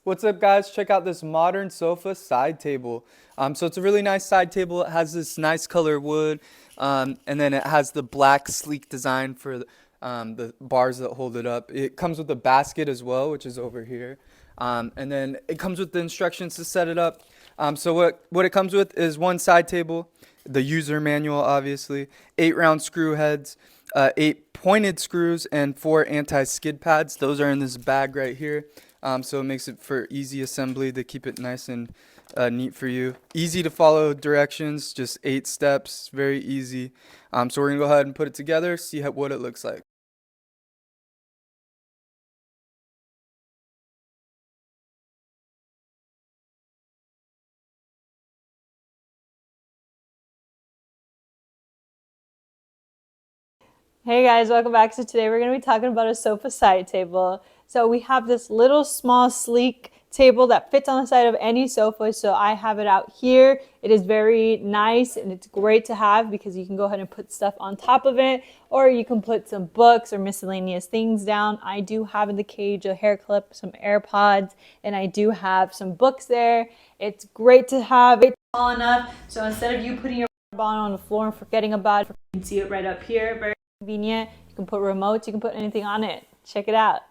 What's up, guys? Check out this modern sofa side table. So it's a really nice side table. It has this nice color wood, and then it has the black sleek design for the bars that hold it up. It comes with a basket as well, which is over here, and then it comes with the instructions to set it up. So what it comes with is one side table, the user manual, obviously, 8 round screw heads, 8 pointed screws, and 4 anti-skid pads. Those are in this bag right here. So it makes it for easy assembly to keep it nice and neat for you. Easy to follow directions, just 8 steps, very easy. So we're gonna go ahead and put it together, see what it looks like. Hey guys, welcome back. So today we're going to be talking about a sofa side table. So we have this little small sleek table that fits on the side of any sofa. So I have it out here. It is very nice and it's great to have because you can go ahead and put stuff on top of it, or you can put some books or miscellaneous things down. I do have in the cage a hair clip, some AirPods, and I do have some books there. It's great to have. It's small enough. So instead of you putting your bottle on the floor and forgetting about it, you can see it right up here. Very convenient. You can put remotes, you can put anything on it. Check it out.